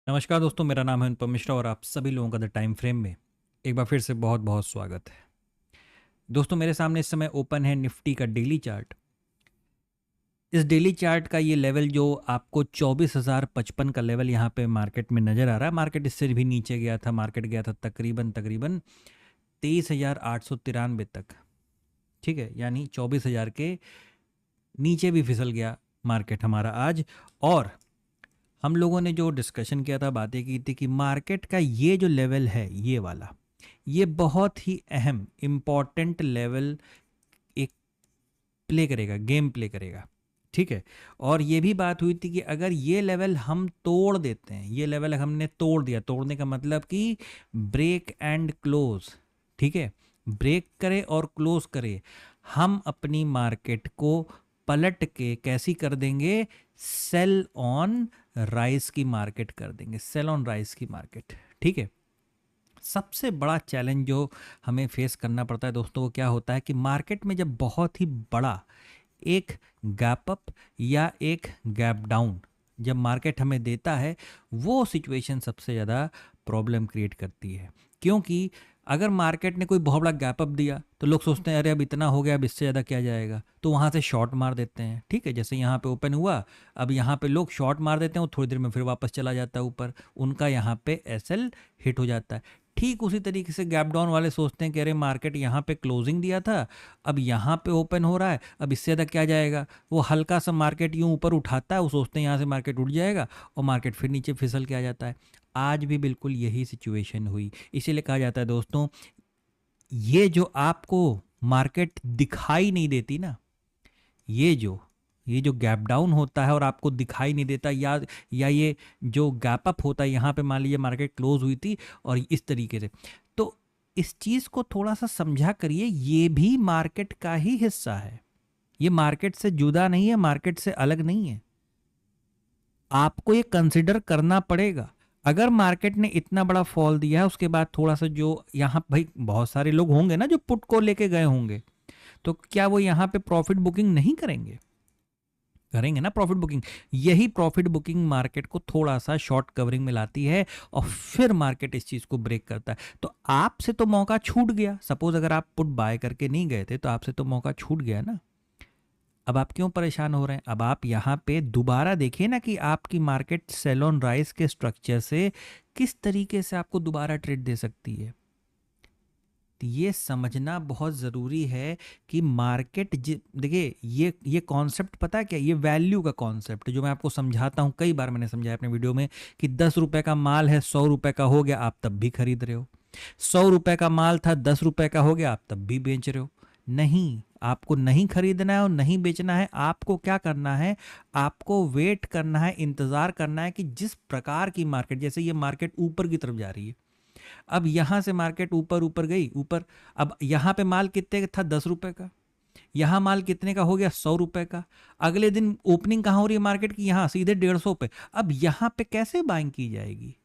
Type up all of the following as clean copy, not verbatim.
नमस्कार दोस्तों, मेरा नाम है अनुपम मिश्रा और आप सभी लोगों का द टाइम फ्रेम में एक बार फिर से बहुत बहुत स्वागत है। दोस्तों, मेरे सामने इस समय ओपन है निफ्टी का डेली चार्ट। इस डेली चार्ट का ये लेवल जो आपको 24,055 का लेवल यहाँ पे मार्केट में नज़र आ रहा है। मार्केट इससे भी नीचे गया था, मार्केट गया था तकरीबन 23,893 तक। ठीक है, यानी 24,000 के नीचे भी फिसल गया मार्केट हमारा आज। और हम लोगों ने जो डिस्कशन किया था, बातें की थी कि मार्केट का ये जो लेवल है, ये वाला, ये बहुत ही अहम इम्पॉर्टेंट लेवल एक प्ले करेगा, गेम प्ले करेगा। ठीक है, और ये भी बात हुई थी कि अगर ये लेवल हम तोड़ देते हैं, ये लेवल हमने तोड़ दिया, तोड़ने का मतलब कि ब्रेक एंड क्लोज। ठीक है, ब्रेक करे और क्लोज करे, हम अपनी मार्केट को पलट के कैसी कर देंगे, सेल ऑन राइस की मार्केट कर देंगे, सेल ऑन राइस की मार्केट। ठीक है, सबसे बड़ा चैलेंज जो हमें फेस करना पड़ता है दोस्तों, वो क्या होता है कि मार्केट में जब बहुत ही बड़ा एक गैप अप या एक गैप डाउन जब मार्केट हमें देता है, वो सिचुएशन सबसे ज़्यादा प्रॉब्लम क्रिएट करती है। क्योंकि अगर मार्केट ने कोई बहुत बड़ा गैप अप दिया तो लोग सोचते हैं अरे अब इतना हो गया, अब इससे ज़्यादा क्या जाएगा, तो वहाँ से शॉर्ट मार देते हैं। ठीक है, जैसे यहाँ पे ओपन हुआ, अब यहाँ पे लोग शॉर्ट मार देते हैं, वो थोड़ी देर में फिर वापस चला जाता है ऊपर, उनका यहाँ पे एसएल हिट हो जाता है। ठीक उसी तरीके से गैप डाउन वाले सोचते हैं कि अरे मार्केट यहाँ पे क्लोजिंग दिया था, अब यहाँ पे ओपन हो रहा है, अब इससे ज़्यादा क्या जाएगा, वो हल्का सा मार्केट यूँ ऊपर उठाता है, वो सोचते हैं यहाँ से मार्केट उठ जाएगा, और मार्केट फिर नीचे फिसल के आ जाता है। आज भी बिल्कुल यही सिचुएशन हुई। इसीलिए कहा जाता है दोस्तों, ये जो आपको मार्केट दिखाई नहीं देती ना, ये जो गैप डाउन होता है और आपको दिखाई नहीं देता, या ये जो गैप अप होता है, यहाँ पे मान लीजिए मार्केट क्लोज हुई थी और इस तरीके से, तो इस चीज़ को थोड़ा सा समझा करिए, ये भी मार्केट का ही हिस्सा है। ये मार्केट से जुदा नहीं है, मार्केट से अलग नहीं है। आपको ये कंसिडर करना पड़ेगा। अगर मार्केट ने इतना बड़ा फॉल दिया है, उसके बाद थोड़ा सा जो यहाँ भाई बहुत सारे लोग होंगे ना जो पुट को लेके गए होंगे, तो क्या वो यहाँ पे प्रॉफिट बुकिंग नहीं करेंगे? करेंगे ना प्रॉफिट बुकिंग। यही प्रॉफिट बुकिंग मार्केट को थोड़ा सा शॉर्ट कवरिंग में लाती है और फिर मार्केट इस चीज़ को ब्रेक करता है। तो आपसे तो मौका छूट गया। सपोज अगर आप पुट बाय करके नहीं गए थे तो आपसे तो मौका छूट गया ना। अब आप क्यों परेशान हो रहे हैं? अब आप यहाँ पे दोबारा देखिए ना कि आपकी मार्केट सेल ऑन राइज के स्ट्रक्चर से किस तरीके से आपको दोबारा ट्रेड दे सकती है। तो ये समझना बहुत ज़रूरी है कि मार्केट, देखिए ये कॉन्सेप्ट पता है क्या, ये वैल्यू का कॉन्सेप्ट जो मैं आपको समझाता हूँ, कई बार मैंने समझाया अपने वीडियो में कि 10 रुपए का माल है, 100 रुपए का हो गया, आप तब भी खरीद रहे हो। 100 रुपए का माल था, 10 रुपए का हो गया, आप तब भी बेच रहे हो। नहीं, आपको नहीं खरीदना है और नहीं बेचना है। आपको क्या करना है, आपको वेट करना है, इंतज़ार करना है कि जिस प्रकार की मार्केट, जैसे ये मार्केट ऊपर की तरफ जा रही है, अब यहां से मार्केट ऊपर ऊपर गई, ऊपर, अब यहां पे माल कितने का था, 10 रुपए का, यहां माल कितने का हो गया, 100 रुपए का। अगले दिन ओपनिंग कहां हो रही है मार्केट की, यहां सीधे 150 पे। अब यहां पे कैसे बाइंग की जाएगी?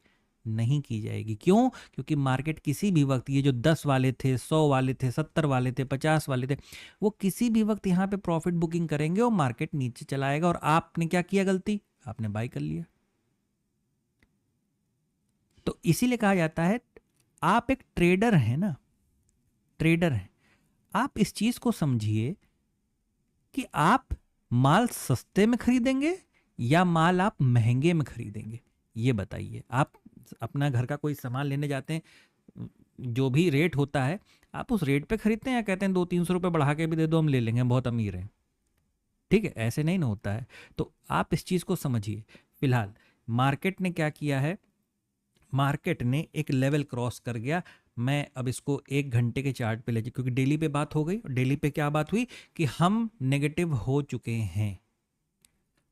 नहीं की जाएगी। क्यों? क्योंकि मार्केट किसी भी वक्त, ये जो 10 वाले थे, 100 वाले थे, 70 वाले थे, 50 वाले थे, वो किसी भी वक्त यहाँ पे प्रॉफिट बुकिंग करेंगे और मार्केट नीचे चला आएगा। और आपने क्या किया गलती, आपने बाई कर लिया। तो इसीलिए कहा जाता है, आप एक ट्रेडर हैं ना, ट्रेडर हैं, आप इस चीज को समझिए कि आप माल सस्ते में खरीदेंगे या माल आप महंगे में खरीदेंगे। ये बताइए। आप अपना घर का कोई सामान लेने जाते हैं, जो भी रेट होता है, आप उस रेट पे खरीदते हैं या कहते हैं 200-300 रुपए बढ़ा के भी दे दो, हम ले लेंगे, हम बहुत अमीर हैं? ठीक है, ऐसे नहीं ना होता है। तो आप इस चीज को समझिए। फिलहाल मार्केट ने क्या किया है, मार्केट ने एक लेवल क्रॉस कर गया। मैं अब इसको 1 घंटे के चार्ट पे ले जाए, क्योंकि डेली पे बात हो गई। डेली पे क्या बात हुई कि हम नेगेटिव हो चुके हैं,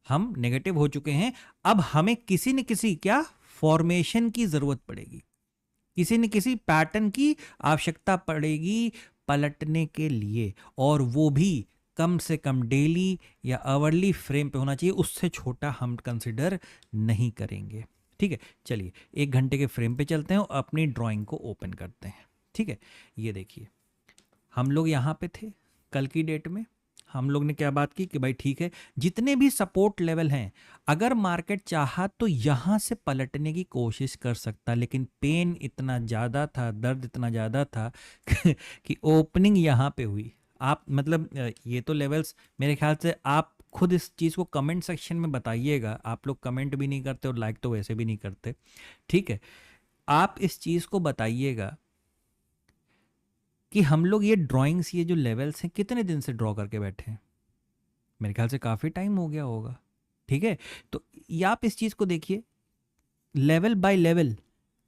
हम नेगेटिव हो चुके हैं। अब हमें किसी न किसी क्या फॉर्मेशन की जरूरत पड़ेगी, किसी न किसी पैटर्न की आवश्यकता पड़ेगी पलटने के लिए, और वो भी कम से कम डेली या आवरली फ्रेम पे होना चाहिए। उससे छोटा हम कंसिडर नहीं करेंगे। ठीक है, चलिए 1 घंटे के फ्रेम पे चलते हैं और अपनी ड्राइंग को ओपन करते हैं। ठीक है, ये देखिए, हम लोग यहाँ पे थे कल की डेट में, हम लोग ने क्या बात की कि भाई ठीक है, जितने भी सपोर्ट लेवल हैं, अगर मार्केट चाहा तो यहाँ से पलटने की कोशिश कर सकता, लेकिन पेन इतना ज़्यादा था, दर्द इतना ज़्यादा था कि ओपनिंग यहाँ पे हुई। आप मतलब ये तो लेवल्स मेरे ख्याल से आप खुद इस चीज़ को कमेंट सेक्शन में बताइएगा। आप लोग कमेंट भी नहीं करते और लाइक तो वैसे भी नहीं करते, ठीक है। आप इस चीज़ को बताइएगा कि हम लोग ये ड्राइंग्स, ये जो लेवल्स हैं, कितने दिन से ड्रॉ करके बैठे हैं। मेरे ख्याल से काफ़ी टाइम हो गया होगा, ठीक है। तो ये आप इस चीज़ को देखिए, लेवल बाय लेवल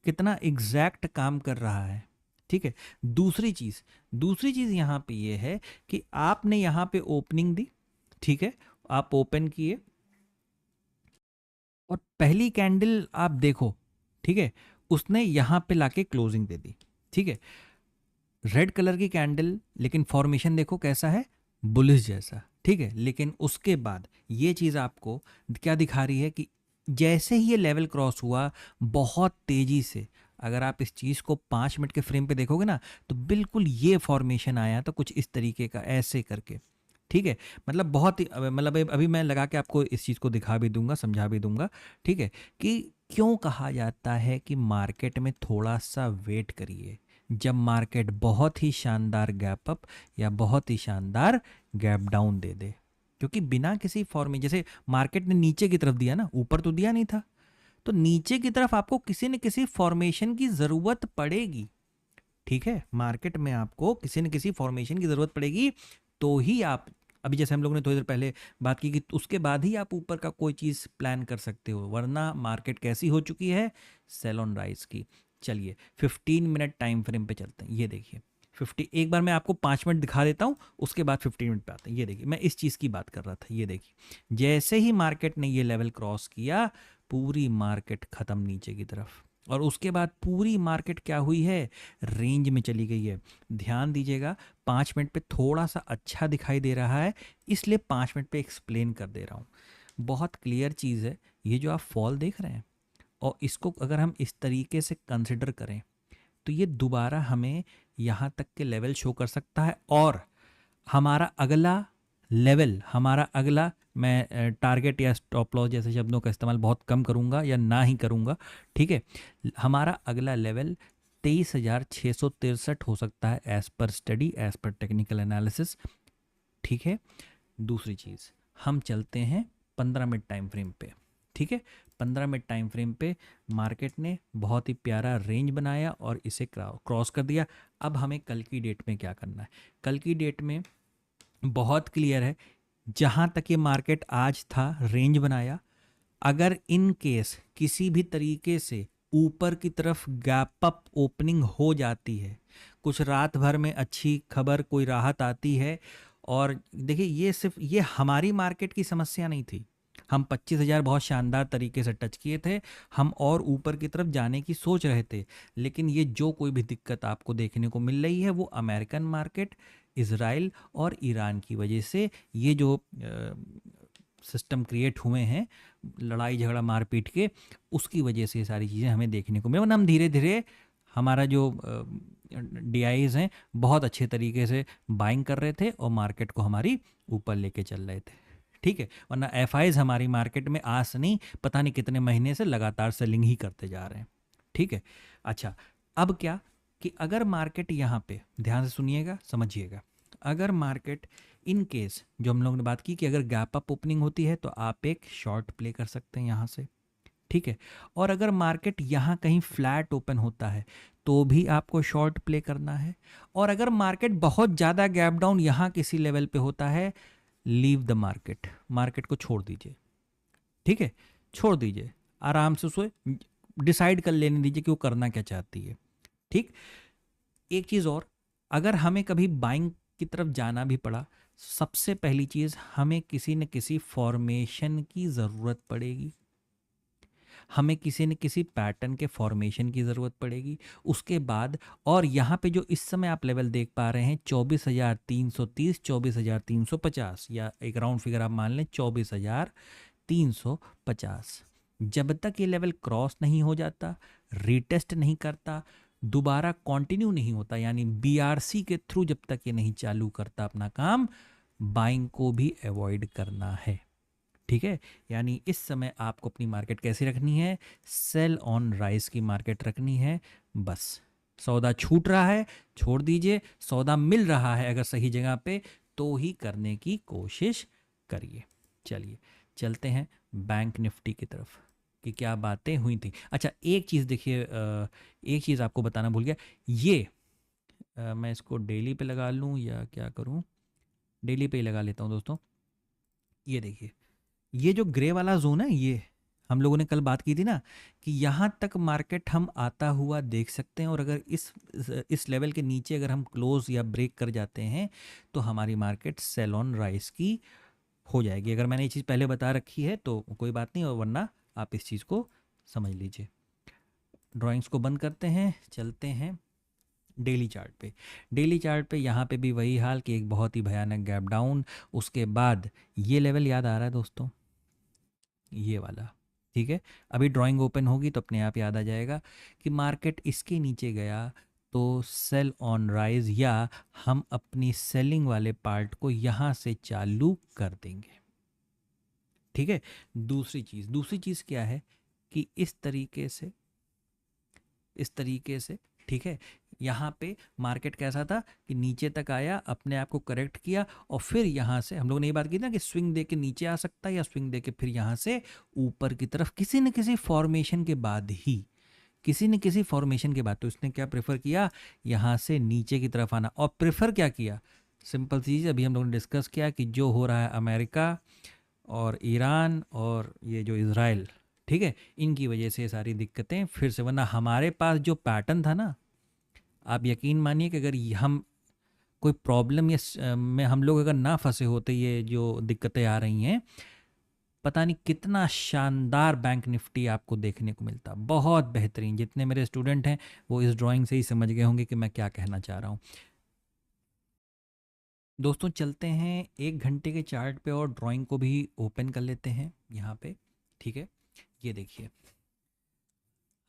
कितना एग्जैक्ट काम कर रहा है, ठीक है। दूसरी चीज़ यहाँ पे ये है कि आपने यहाँ पे ओपनिंग दी, ठीक है, आप ओपन किए और पहली कैंडल आप देखो, ठीक है, उसने यहाँ पे लाके क्लोजिंग दे दी, ठीक है। रेड कलर की कैंडल, लेकिन फॉर्मेशन देखो कैसा है, बुलिश जैसा, ठीक है। लेकिन उसके बाद ये चीज़ आपको क्या दिखा रही है कि जैसे ही ये लेवल क्रॉस हुआ, बहुत तेज़ी से, अगर आप इस चीज़ को 5 मिनट के फ्रेम पे देखोगे ना, तो बिल्कुल ये फॉर्मेशन आया था कुछ इस तरीके का, ऐसे करके, ठीक है। मतलब बहुत ही मतलब अभी मैं लगा के आपको इस चीज़ को दिखा भी दूंगा, समझा भी दूंगा, ठीक है, कि क्यों कहा जाता है कि मार्केट में थोड़ा सा वेट करिए। जब मार्केट बहुत ही शानदार गैप अप या बहुत ही शानदार गैप डाउन दे दे, क्योंकि बिना किसी फॉर्म, जैसे मार्केट ने नीचे की तरफ दिया ना, ऊपर तो दिया नहीं था, तो नीचे की तरफ आपको किसी न किसी फॉर्मेशन की ज़रूरत पड़ेगी, ठीक है। मार्केट में आपको किसी न किसी फॉर्मेशन की ज़रूरत पड़ेगी, तो ही आप, अभी जैसे हम लोगों ने थोड़ी देर पहले बात की कि उसके बाद ही आप ऊपर का कोई चीज़ प्लान कर सकते हो, वरना मार्केट कैसी हो चुकी है, सेल ऑन राइज की। चलिए 15 मिनट टाइम फ्रेम पे चलते हैं। ये देखिए 50, एक बार मैं आपको 5 मिनट दिखा देता हूँ, उसके बाद 15 मिनट पे आते हैं। ये देखिए, मैं इस चीज़ की बात कर रहा था। ये देखिए, जैसे ही मार्केट ने ये लेवल क्रॉस किया, पूरी मार्केट ख़त्म नीचे की तरफ, और उसके बाद पूरी मार्केट क्या हुई है, रेंज में चली गई है। ध्यान दीजिएगा, 5 मिनट पे थोड़ा सा अच्छा दिखाई दे रहा है, इसलिए 5 मिनट पे एक्सप्लेन कर दे रहा हूँ। बहुत क्लियर चीज़ है, ये जो आप फॉल देख रहे हैं, और इसको अगर हम इस तरीके से कंसिडर करें, तो ये दोबारा हमें यहाँ तक के लेवल शो कर सकता है। और हमारा अगला लेवल, हमारा अगला, मैं टारगेट या स्टॉप लॉस जैसे शब्दों का इस्तेमाल बहुत कम करूँगा या ना ही करूँगा, ठीक है। हमारा अगला लेवल 23,663 हो सकता है, as per study, as per technical analysis, ठीक है। दूसरी चीज़, हम चलते हैं 15 मिनट टाइम फ्रेम पे, ठीक है। 15 मिनट टाइम फ्रेम पे मार्केट ने बहुत ही प्यारा रेंज बनाया और इसे क्रॉस कर दिया। अब हमें कल की डेट में क्या करना है, कल की डेट में बहुत क्लियर है, जहाँ तक ये मार्केट आज था, रेंज बनाया, अगर इन केस किसी भी तरीके से ऊपर की तरफ गैप अप ओपनिंग हो जाती है, कुछ रात भर में अच्छी खबर, कोई राहत आती है, और देखिए ये सिर्फ ये हमारी मार्केट की समस्या नहीं थी, हम 25,000 बहुत शानदार तरीके से टच किए थे, हम और ऊपर की तरफ जाने की सोच रहे थे, लेकिन ये जो कोई भी दिक्कत आपको देखने को मिल रही है, वो अमेरिकन मार्केट, इज़राइल और ईरान की वजह से, ये जो सिस्टम क्रिएट हुए हैं, लड़ाई झगड़ा मारपीट के, उसकी वजह से ये सारी चीज़ें हमें देखने को मिले। वरना हम धीरे धीरे, हमारा जो डीआईज हैं, बहुत अच्छे तरीके से बाइंग कर रहे थे और मार्केट को हमारी ऊपर लेके चल रहे थे, ठीक है। वरना एफआईज हमारी मार्केट में आज से नहीं, पता नहीं कितने महीने से लगातार सेलिंग ही करते जा रहे हैं, ठीक है। अच्छा, अब क्या कि अगर मार्केट यहाँ पे, ध्यान से सुनिएगा, समझिएगा, अगर मार्केट इन केस, जो हम लोगों ने बात की कि अगर गैप अप ओपनिंग होती है तो आप एक शॉर्ट प्ले कर सकते हैं यहाँ से, ठीक है। और अगर मार्केट यहाँ कहीं फ्लैट ओपन होता है तो भी आपको शॉर्ट प्ले करना है। और अगर मार्केट बहुत ज़्यादा गैप डाउन यहाँ किसी लेवल पे होता है, लीव द मार्केट, मार्केट को छोड़ दीजिए, ठीक है, छोड़ दीजिए, आराम से उसे डिसाइड कर लेने दीजिए कि वो करना क्या चाहती है, ठीक। एक चीज़ और, अगर हमें कभी बाइंग की तरफ जाना भी पड़ा, सबसे पहली चीज़, हमें किसी न किसी फॉर्मेशन की ज़रूरत पड़ेगी, हमें किसी न किसी पैटर्न के फॉर्मेशन की ज़रूरत पड़ेगी। उसके बाद, और यहाँ पे जो इस समय आप लेवल देख पा रहे हैं 24,330, 24,350, या एक राउंड फिगर आप मान लें 24,350, जब तक ये लेवल क्रॉस नहीं हो जाता, रीटेस्ट नहीं करता, दोबारा कंटिन्यू नहीं होता, यानी बीआरसी के थ्रू जब तक ये नहीं चालू करता अपना काम, बाइंग को भी अवॉइड करना है। ठीक है, यानी इस समय आपको अपनी मार्केट कैसी रखनी है, सेल ऑन राइज की मार्केट रखनी है। बस सौदा छूट रहा है छोड़ दीजिए, सौदा मिल रहा है अगर सही जगह पे तो ही करने की कोशिश करिए। चलिए चलते हैं बैंक निफ्टी की तरफ कि क्या बातें हुई थी। अच्छा एक चीज़ देखिए, एक चीज़ आपको बताना भूल गया, ये मैं इसको डेली पे लगा लूँ या क्या करूँ, डेली पे ही लगा लेता हूँ दोस्तों। ये देखिए, ये जो ग्रे वाला जोन है, ये हम लोगों ने कल बात की थी ना कि यहाँ तक मार्केट हम आता हुआ देख सकते हैं, और अगर इस लेवल के नीचे अगर हम क्लोज या ब्रेक कर जाते हैं तो हमारी मार्केट सेल ऑन राइज की हो जाएगी। अगर मैंने ये चीज़ पहले बता रखी है तो कोई बात नहीं, और वरना आप इस चीज़ को समझ लीजिए। ड्राइंग्स को बंद करते हैं, चलते हैं डेली चार्ट पे। डेली चार्ट पे यहाँ पे भी वही हाल कि एक बहुत ही भयानक गैप डाउन, उसके बाद ये लेवल याद आ रहा है दोस्तों, ये वाला। ठीक है, अभी ड्राइंग ओपन होगी तो अपने आप याद आ जाएगा कि मार्केट इसके नीचे गया तो सेल ऑन राइज, या हम अपनी सेलिंग वाले पार्ट को यहाँ से चालू कर देंगे। ठीक है, दूसरी चीज़ क्या है कि इस तरीके से, ठीक है, यहाँ पे मार्केट कैसा था कि नीचे तक आया, अपने आप को करेक्ट किया, और फिर यहाँ से हम लोगों ने ये बात की ना कि स्विंग दे के नीचे आ सकता है या स्विंग दे के फिर यहाँ से ऊपर की तरफ किसी न किसी फॉर्मेशन के बाद ही, किसी न किसी फॉर्मेशन के बाद। तो इसने क्या प्रेफर किया, यहाँ से नीचे की तरफ आना। और प्रेफर क्या किया, सिंपल चीज़ अभी हम लोगों ने डिस्कस किया कि जो हो रहा है अमेरिका और ईरान और ये जो इज़राइल, ठीक है, इनकी वजह से सारी दिक्कतें फिर से, वरना हमारे पास जो पैटर्न था ना, आप यकीन मानिए कि अगर हम कोई प्रॉब्लम या में हम लोग अगर ना फंसे होते, ये जो दिक्कतें आ रही हैं, पता नहीं कितना शानदार बैंक निफ्टी आपको देखने को मिलता। बहुत बेहतरीन, जितने मेरे स्टूडेंट हैं वो इस ड्राइंग से ही समझ गए होंगे कि मैं क्या कहना चाह रहा हूँ। दोस्तों चलते हैं 1 घंटे के चार्ट पे और ड्राइंग को भी ओपन कर लेते हैं यहाँ पे। ठीक है, ये देखिए,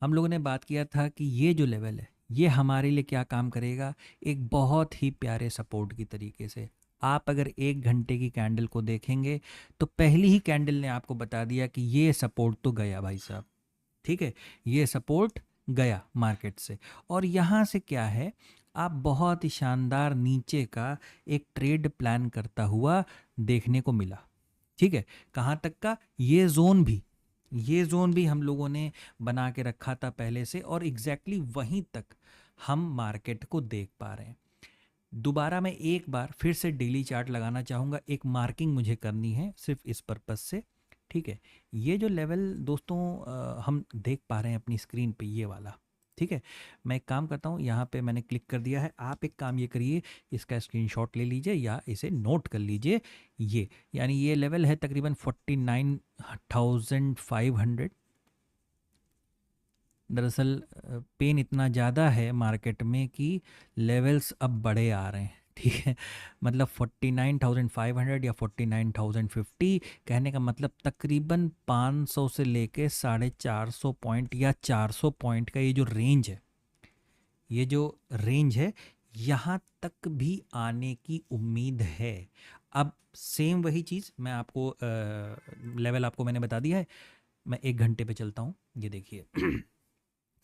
हम लोगों ने बात किया था कि ये जो लेवल है ये हमारे लिए क्या काम करेगा, एक बहुत ही प्यारे सपोर्ट की तरीके से। आप अगर 1 घंटे की कैंडल को देखेंगे तो पहली ही कैंडल ने आपको बता दिया कि ये सपोर्ट तो गया भाई साहब। ठीक है, ये सपोर्ट गया मार्केट से, और यहाँ से क्या है, आप बहुत ही शानदार नीचे का एक ट्रेड प्लान करता हुआ देखने को मिला। ठीक है, कहाँ तक का, ये जोन भी हम लोगों ने बना के रखा था पहले से, और एग्जैक्टली वहीं तक हम मार्केट को देख पा रहे हैं। दोबारा मैं एक बार फिर से डेली चार्ट लगाना चाहूँगा, एक मार्किंग मुझे करनी है सिर्फ इस पर्पस से। ठीक है, ये जो लेवल दोस्तों हम देख पा रहे हैं अपनी स्क्रीन पे, ये वाला। ठीक है, मैं एक काम करता हूँ, यहाँ पे मैंने क्लिक कर दिया है, आप एक काम ये करिए, इसका स्क्रीनशॉट ले लीजिए या इसे नोट कर लीजिए। ये यानी ये लेवल है तकरीबन 49,500। दरअसल पेन इतना ज़्यादा है मार्केट में कि लेवल्स अब बड़े आ रहे हैं। ठीक है, मतलब 49,500 या 49,050, कहने का मतलब तकरीबन 500 से लेके 450 पॉइंट या 400 पॉइंट का ये जो रेंज है, यहाँ तक भी आने की उम्मीद है। अब सेम वही चीज़ मैं आपको लेवल आपको मैंने बता दिया है, मैं 1 घंटे पे चलता हूँ। ये देखिए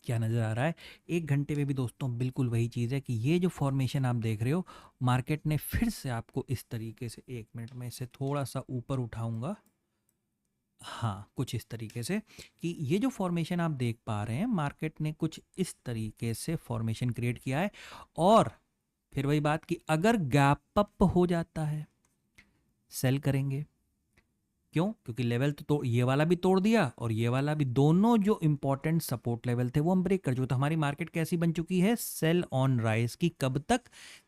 क्या नज़र आ रहा है 1 घंटे में भी दोस्तों, बिल्कुल वही चीज़ है कि ये जो फॉर्मेशन आप देख रहे हो, मार्केट ने फिर से आपको इस तरीके से, 1 मिनट में इसे थोड़ा सा ऊपर उठाऊंगा, हाँ कुछ इस तरीके से, कि ये जो फॉर्मेशन आप देख पा रहे हैं, मार्केट ने कुछ इस तरीके से फॉर्मेशन क्रिएट किया है। और फिर वही बात कि अगर गैप अप हो जाता है, सेल करेंगे। क्यों? क्योंकि लेवल तो ये वाला भी तोड़ दिया और ये वाला भी, दोनों जो इंपॉर्टेंट सपोर्ट लेवल थे वो हम ब्रेक कर चुके। तो हमारी मार्केट कैसी बन चुकी है, सेल ऑन राइज की। कब तक?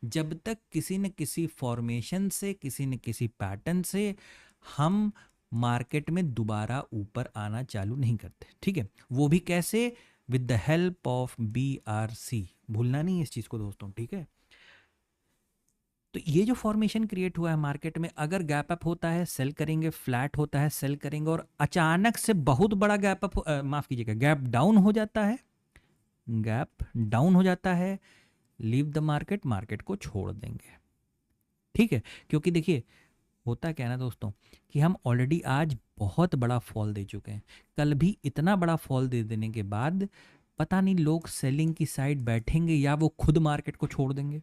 जब तक किसी न किसी फॉर्मेशन से, किसी न किसी पैटर्न से हम मार्केट में दोबारा ऊपर आना चालू नहीं करते। ठीक है, वो भी कैसे, with the help of BRC। भूलना नहीं है इस चीज को दोस्तों। ठीक है, तो ये जो फॉर्मेशन क्रिएट हुआ है मार्केट में, अगर गैप अप होता है सेल करेंगे, फ्लैट होता है सेल करेंगे, और अचानक से बहुत बड़ा गैप अप, माफ कीजिएगा, गैप डाउन हो जाता है, गैप डाउन हो जाता है, लीव द मार्केट, मार्केट को छोड़ देंगे। ठीक है, क्योंकि देखिए होता क्या है ना दोस्तों, कि हम ऑलरेडी आज बहुत बड़ा फॉल दे चुके हैं। कल भी इतना बड़ा फॉल दे देने के बाद पता नहीं लोग सेलिंग की साइड बैठेंगे या वो खुद मार्केट को छोड़ देंगे,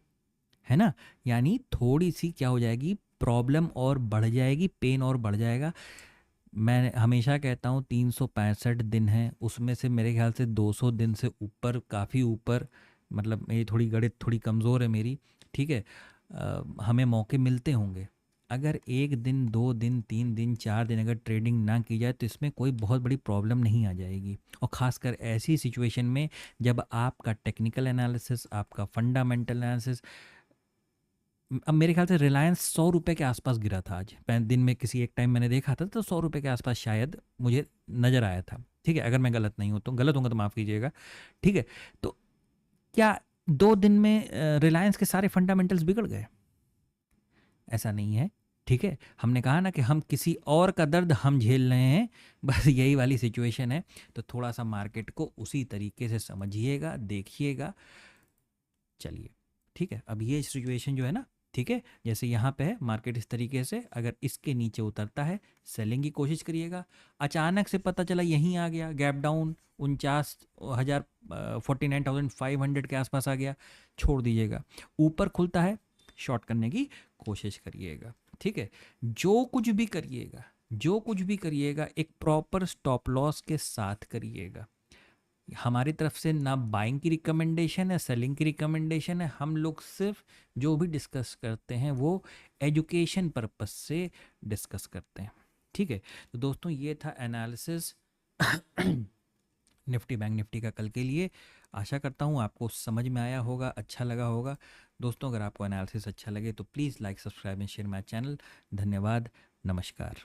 है ना। यानी थोड़ी सी क्या हो जाएगी, प्रॉब्लम और बढ़ जाएगी, पेन और बढ़ जाएगा। मैं हमेशा कहता हूँ 365 दिन हैं, उसमें से मेरे ख्याल से 200 दिन से ऊपर, काफ़ी ऊपर, मतलब मेरी थोड़ी गणित थोड़ी कमज़ोर है मेरी, ठीक है। हमें मौके मिलते होंगे। अगर 1 दिन 2 दिन 3 दिन 4 दिन अगर ट्रेडिंग ना की जाए तो इसमें कोई बहुत बड़ी प्रॉब्लम नहीं आ जाएगी। और ख़ासकर ऐसी सिचुएशन में जब आपका टेक्निकल एनालिसिस, आपका फंडामेंटल एनालिसिस, अब मेरे ख्याल से रिलायंस 100 रुपये के आसपास गिरा था आज। दिन में किसी एक टाइम मैंने देखा था तो 100 रुपये के आसपास शायद मुझे नज़र आया था, ठीक है। अगर मैं गलत नहीं हूँ तो, गलत होगा तो माफ़ कीजिएगा, ठीक है। तो क्या 2 दिन में रिलायंस के सारे फंडामेंटल्स बिगड़ गए? ऐसा नहीं है, ठीक है। हमने कहा ना कि हम किसी और का दर्द हम झेल रहे हैं, बस यही वाली सिचुएशन है। तो थोड़ा सा मार्केट को उसी तरीके से समझिएगा, देखिएगा, चलिए, ठीक है। अब ये सिचुएशन जो है ना, ठीक है, जैसे यहाँ पे है मार्केट इस तरीके से, अगर इसके नीचे उतरता है सेलिंग की कोशिश करिएगा। अचानक से पता चला यहीं आ गया गैप डाउन 49,000, 49,500 के आसपास आ गया, छोड़ दीजिएगा। ऊपर खुलता है शॉर्ट करने की कोशिश करिएगा, ठीक है। जो कुछ भी करिएगा, जो कुछ भी करिएगा, एक प्रॉपर स्टॉप लॉस के साथ करिएगा। हमारी तरफ से ना बाइंग की रिकमेंडेशन है, सेलिंग की रिकमेंडेशन है। हम लोग सिर्फ जो भी डिस्कस करते हैं वो एजुकेशन पर्पस से डिस्कस करते हैं, ठीक है। तो दोस्तों ये था एनालिसिस निफ्टी बैंक निफ्टी का कल के लिए। आशा करता हूँ आपको समझ में आया होगा, अच्छा लगा होगा। दोस्तों अगर आपको एनालिसिस अच्छा लगे तो please like, subscribe and share my channel. धन्यवाद, नमस्कार।